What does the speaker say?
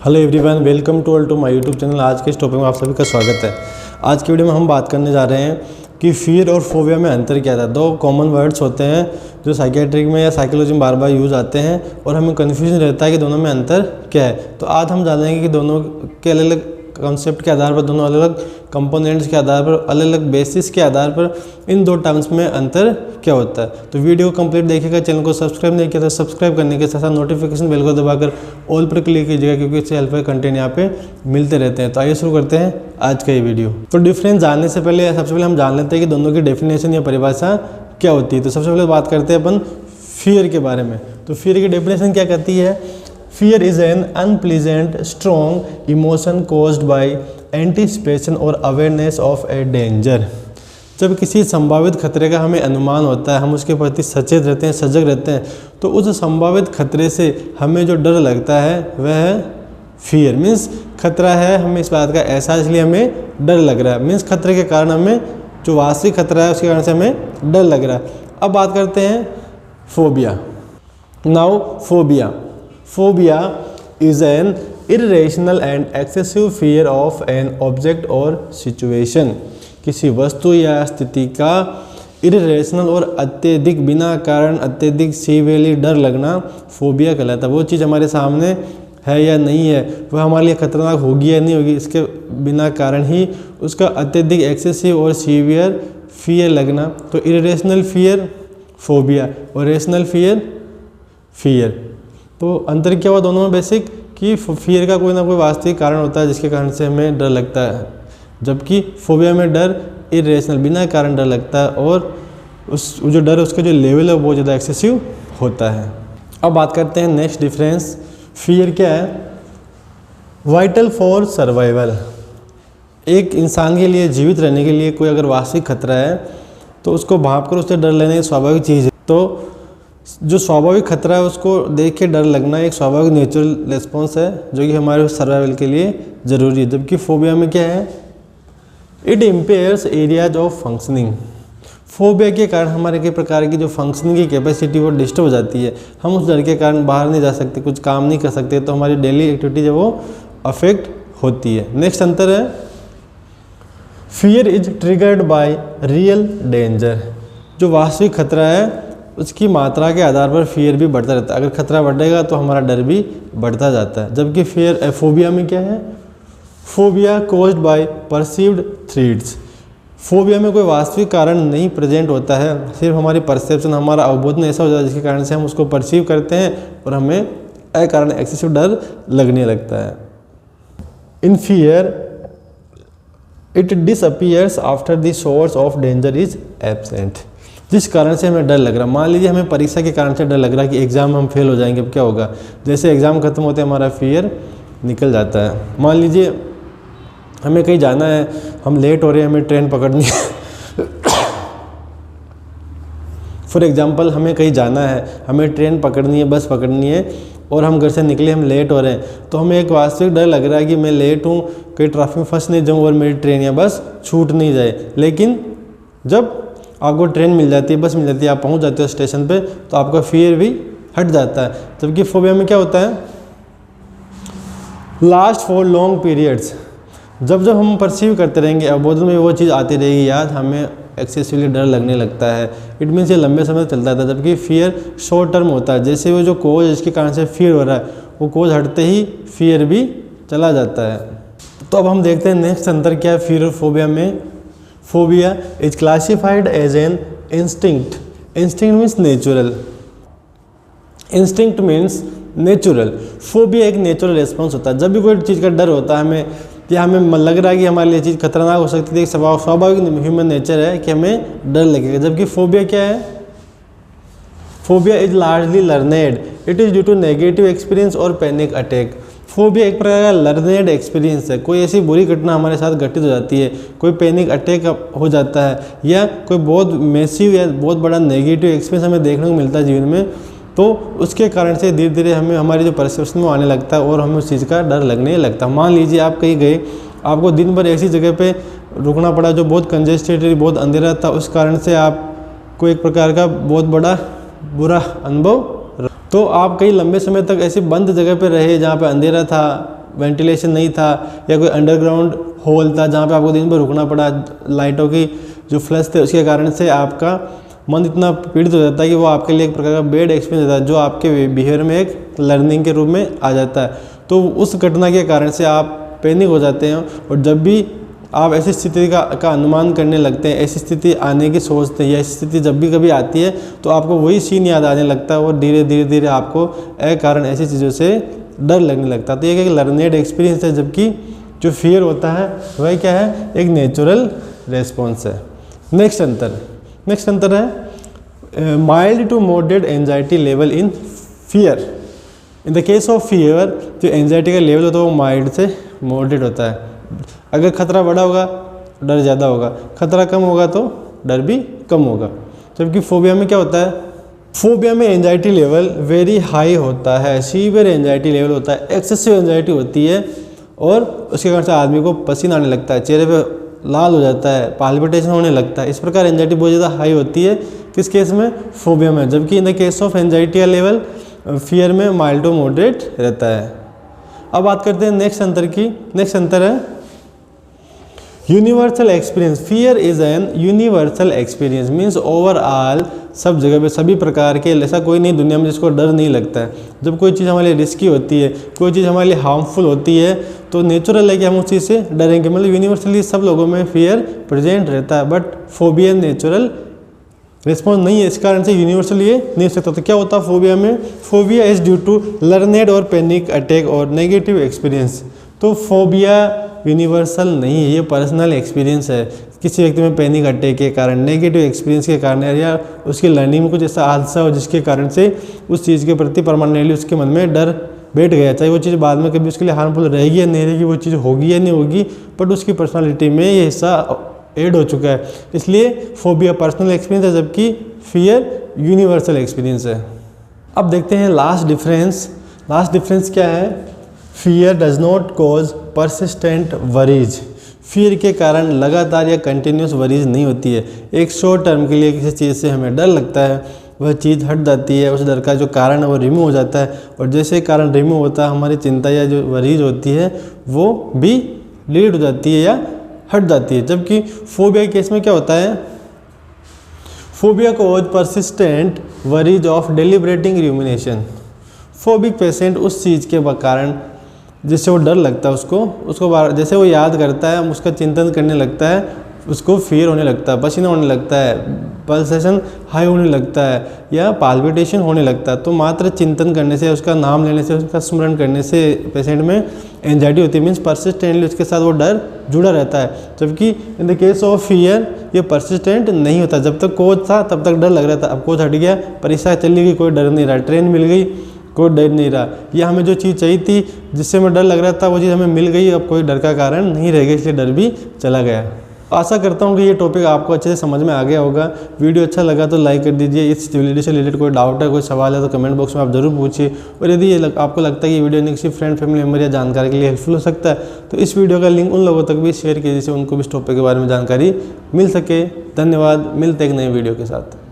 Hello everyone, welcome to my YouTube channel. आज के इस टॉपिक में आप सभी का स्वागत है। आज की वीडियो में हम बात करने जा रहे हैं कि फियर और फोबिया में अंतर क्या था। दो कॉमन वर्ड्स होते हैं जो साइकेट्रिक में या साइकोलॉजी में बार बार यूज़ आते हैं और हमें कन्फ्यूजन रहता है कि दोनों में अंतर क्या है। तो आज हम जानेंगे कि दोनों के अलग अलग कॉन्सेप्ट के आधार पर, दोनों अलग अलग कंपोनेंट्स के आधार पर, अलग अलग बेसिस के आधार पर इन दो टर्म्स में अंतर क्या होता है। तो वीडियो को कंप्लीट देखिएगा। चैनल को सब्सक्राइब नहीं किया तो सब्सक्राइब करने के साथ साथ नोटिफिकेशन बेल को दबाकर ऑल पर क्लिक कीजिएगा, क्योंकि इससे हेल्पफुल कंटेंट यहाँ पे मिलते रहते हैं। तो आइए शुरू करते हैं आज का ये वीडियो। तो डिफरेंस जानने से पहले सबसे पहले हम जान लेते हैं कि दोनों की डेफिनेशन या परिभाषा क्या होती है। तो सबसे पहले बात करते हैं अपन फियर के बारे में। तो फियर की डेफिनेशन क्या कहती है? Fear is an unpleasant, strong emotion caused by anticipation or awareness of a danger। जब किसी संभावित खतरे का हमें अनुमान होता है, हम उसके प्रति सचेत रहते हैं, सजग रहते हैं, तो उस संभावित खतरे से हमें जो डर लगता है वह है फियर। मीन्स खतरा है, हमें इस बात का एहसास, इसलिए हमें डर लग रहा है। मीन्स खतरे के कारण हमें, जो वास्तविक खतरा है उसके कारण से हमें डर लग रहा है। अब बात करते हैं phobia. Now Phobia is an irrational and excessive fear of an object or situation। किसी वस्तु या स्थिति का irrational और अत्यधिक, बिना कारण अत्यधिक सीवियरली डर लगना फोबिया कहलाता है। वो चीज़ हमारे सामने है या नहीं है, वह हमारे लिए खतरनाक होगी या नहीं होगी, इसके बिना कारण ही उसका अत्यधिक एक्सेसिव और सीवियर फियर लगना। तो irrational फियर फोबिया और रेशनल फियर। तो अंतर क्या हुआ दोनों में बेसिक, कि फियर का कोई ना कोई वास्तविक कारण होता है जिसके कारण से हमें डर लगता है, जबकि फोबिया में डर इरेशनल, बिना कारण डर लगता है, और उस जो डर है उसका जो लेवल है वो बहुत ज़्यादा एक्सेसिव होता है। अब बात करते हैं नेक्स्ट डिफरेंस। फियर क्या है? Vital for survival. एक इंसान के लिए, जीवित रहने के लिए कोई अगर वास्तविक खतरा है तो उसको भाप कर उससे डर लेने की स्वाभाविक चीज़ है। तो जो स्वाभाविक खतरा है उसको देख के डर लगना एक स्वाभाविक नेचुरल रिस्पॉन्स है, जो कि हमारे सर्वाइवल के लिए ज़रूरी है। जबकि फोबिया में क्या है? It impairs areas of functioning. Phobia के कारण हमारे कई प्रकार की जो फंक्शनिंग की कैपेसिटी वो डिस्टर्ब हो जाती है। हम उस डर के कारण बाहर नहीं जा सकते, कुछ काम नहीं कर सकते, तो हमारी डेली एक्टिविटी जो वो अफेक्ट होती है। नेक्स्ट अंतर है, fear is triggered by real danger. जो वास्तविक खतरा है उसकी मात्रा के आधार पर फियर भी बढ़ता रहता है। अगर खतरा बढ़ेगा तो हमारा डर भी बढ़ता जाता है। जबकि फोबिया में क्या है? Phobia caused by perceived threats. Phobia में कोई वास्तविक कारण नहीं प्रेजेंट होता है, सिर्फ हमारी परसेप्शन, हमारा अवबोधन ऐसा हो जाता है जिसके कारण से हम उसको परसीव करते हैं और हमें अकारण एक्सेसिव डर लगने लगता है। इन fear it disappears after the source of danger is absent. जिस कारण से हमें डर लग रहा है, मान लीजिए हमें परीक्षा के कारण से डर लग रहा है कि एग्ज़ाम में हम फेल हो जाएंगे, अब क्या होगा? जैसे एग्ज़ाम खत्म होते हमारा फियर निकल जाता है। मान लीजिए हमें कहीं जाना है, हम लेट हो रहे हैं, हमें ट्रेन पकड़नी है फॉर एग्जांपल हमें कहीं जाना है, हमें ट्रेन पकड़नी है, बस पकड़नी है, और हम घर से निकले, हम लेट हो रहे हैं, तो हमें एक वास्तविक डर लग रहा है कि मैं लेट हूँ, कहीं ट्रैफिक में फंस नहीं जाऊँ और मेरी ट्रेन या बस छूट नहीं जाए। लेकिन जब आपको ट्रेन मिल जाती है, बस मिल जाती है, आप पहुंच जाते हो स्टेशन पे, तो आपका फियर भी हट जाता है। जबकि फोबिया में क्या होता है? Last for long periods. जब जब हम परसीव करते रहेंगे, अवबोधन में वो चीज़ आती रहेगी याद, हमें एक्सेसिवली डर लगने लगता है। इट मीन्स ये लंबे समय चलता था। जबकि फियर शॉर्ट टर्म होता है, जैसे वो जो कोज जिसके कारण से फियर हो रहा है वो कोज हटते ही फियर भी चला जाता है। तो अब हम देखते हैं नेक्स्ट अंतर क्या है फियर और फोबिया में। Phobia is classified as an instinct. Instinct means natural. Instinct means natural. Phobia एक नेचुरल रिस्पॉन्स होता है। जब भी कोई चीज़ का डर होता है हमें, या हमें लग रहा है कि हमारे लिए चीज़ खतरनाक हो सकती है, एक स्वाभाविक ह्यूमन नेचर है कि हमें डर लगेगा। जबकि फोबिया क्या है? Phobia is largely learned. It is due to negative experience और पैनिक अटैक। फोबिया एक प्रकार का लर्नेड एक्सपीरियंस है। कोई ऐसी बुरी घटना हमारे साथ घटित हो जाती है, कोई पैनिक अटैक हो जाता है, या कोई बहुत मैसिव या बहुत बड़ा नेगेटिव एक्सपीरियंस हमें देखने को मिलता है जीवन में, तो उसके कारण से धीरे धीरे हमें हमारी जो परसेप्शन में आने लगता है और हमें उस चीज़ का डर लगने लगता है। मान लीजिए आप कहीं गए, आपको दिन भर ऐसी जगह पे रुकना पड़ा जो बहुत कंजेस्टेड, बहुत अंधेरा था, उस कारण से आपको एक प्रकार का बहुत बड़ा बुरा अनुभव तो आप कई लंबे समय तक ऐसी बंद जगह पे रहे जहाँ पे अंधेरा था, वेंटिलेशन नहीं था या कोई अंडरग्राउंड होल था जहाँ पे आपको दिन भर रुकना पड़ा, लाइटों की जो फ्लैश थे उसके कारण से आपका मन इतना पीड़ित हो जाता है कि वो आपके लिए एक प्रकार का बैड एक्सपीरियंस होता है जो आपके बिहेवियर में एक लर्निंग के रूप में आ जाता है। तो उस घटना के कारण से आप पैनिक हो जाते हैं और जब भी आप ऐसी स्थिति का अनुमान करने लगते हैं, ऐसी स्थिति आने की सोचते हैं या ऐसी स्थिति जब भी कभी आती है तो आपको वही सीन याद आने लगता है और धीरे धीरे आपको कारण ऐसी चीज़ों से डर लगने लगता है। तो ये एक लर्नेड एक्सपीरियंस है, जबकि जो फियर होता है वह क्या है, एक नेचुरल रेस्पॉन्स है। नेक्स्ट अंतर है mild to moderate anxiety level in fear. In the case of fear जो एंजाइटी का लेवल होता है वो माइल्ड से मॉडरेट होता है। अगर खतरा बड़ा होगा डर ज़्यादा होगा, खतरा कम होगा तो डर भी कम होगा। जबकि फोबिया में क्या होता है, फोबिया में एंजाइटी लेवल वेरी हाई होता है, सीवियर एंजाइटी लेवल होता है, एक्सेसिव एंजाइटी होती है और उसके कारण से आदमी को पसीना आने लगता है, चेहरे पे लाल हो जाता है, पाल्पिटेशन होने लगता है। इस प्रकार एंजाइटी बहुत ज़्यादा हाई होती है किस केस में, फोबिया में। जबकि इन द केस ऑफ एंजाइटी का लेवल फियर में माइल्ड टू मॉडरेट रहता है। अब बात करते हैं नेक्स्ट अंतर की। नेक्स्ट अंतर है universal experience. Fear is an universal experience, means overall सब जगह पे सभी प्रकार के, ऐसा कोई नहीं दुनिया में जिसको डर नहीं लगता है। जब कोई चीज़ हमारे लिए रिस्की होती है, कोई चीज़ हमारे लिए हार्मफुल होती है तो नेचुरल है कि हम उस चीज़ से डरेंगे। मतलब यूनिवर्सली सब लोगों में फियर प्रेजेंट रहता है, बट फोबिया नेचुरल रिस्पॉन्स नहीं है, इस कारण से यूनिवर्सल ये नहीं हो सकता। तो क्या होता है फोबिया में, phobia is due to learned और पैनिक अटैक और नेगेटिव एक्सपीरियंस। तो फोबिया यूनिवर्सल नहीं है, ये पर्सनल एक्सपीरियंस है। किसी व्यक्ति में पैनिक अटैक के कारण, नेगेटिव एक्सपीरियंस के कारण या उसकी लर्निंग में कुछ ऐसा हादसा हो जिसके कारण से उस चीज़ के प्रति परमानेंटली उसके मन में डर बैठ गया, चाहे वो चीज़ बाद में कभी उसके लिए हार्मफुल रहेगी या नहीं रहेगी, वो चीज़ होगी या नहीं होगी, बट उसकी पर्सनालिटी में ये हिस्सा ऐड हो चुका है। इसलिए फोबिया पर्सनल एक्सपीरियंस है, जबकि फियर यूनिवर्सल एक्सपीरियंस है। अब देखते हैं लास्ट डिफरेंस क्या है। Fear does not cause persistent worries. Fear के कारण लगातार या कंटिन्यूस वरीज नहीं होती है। एक शॉर्ट टर्म के लिए किसी चीज़ से हमें डर लगता है, वह चीज़ हट जाती है, उस डर का जो कारण है वो रिमूव हो जाता है और जैसे कारण रिमूव होता है हमारी चिंता या जो वरीज होती है वो भी डिलीट हो जाती है या हट जाती है। जबकि फोबिया के केस में क्या होता है, phobia cause persistent worries of deliberating rumination. Phobic patient उस चीज़ के कारण जिससे वो डर लगता है उसको जैसे वो याद करता है, उसका चिंतन करने लगता है, उसको फियर होने लगता है, पसीना होने लगता है, पल्सेशन हाई होने लगता है या पाल्पिटेशन होने लगता है। तो मात्र चिंतन करने से, उसका नाम लेने से, उसका स्मरण करने से पेशेंट में एंजाइटी होती है, मीन्स परसिस्टेंटली उसके साथ वो डर जुड़ा रहता है। जबकि इन द केस ऑफ फियर ये परसिस्टेंट नहीं होता। जब तक कोच था तब तक डर लग रहा था, अब कोच हट गया, परीक्षा चली गई, कोई डर नहीं रहा, ट्रेन मिल गई, कोई डर नहीं रहा, या हमें जो चीज़ चाहिए थी जिससे हमें डर लग रहा था वो चीज़ हमें मिल गई, अब कोई डर का कारण नहीं रह गया, इसलिए डर भी चला गया। आशा करता हूँ कि ये टॉपिक आपको अच्छे से समझ में आ गया होगा। वीडियो अच्छा लगा तो लाइक कर दीजिए। इस वीडियो से रिलेटेड कोई डाउट है, कोई सवाल है तो कमेंट बॉक्स में आप जरूर पूछिए। और यदि ये आपको लगता है कि वीडियो किसी फ्रेंड फैमिली मेंबर या जानकारी के लिए हेल्पफुल हो सकता है तो इस वीडियो का लिंक उन लोगों तक भी शेयर कीजिए जिससे उनको भी इस टॉपिक के बारे में जानकारी मिल सके। धन्यवाद, मिलते एक नए वीडियो के साथ।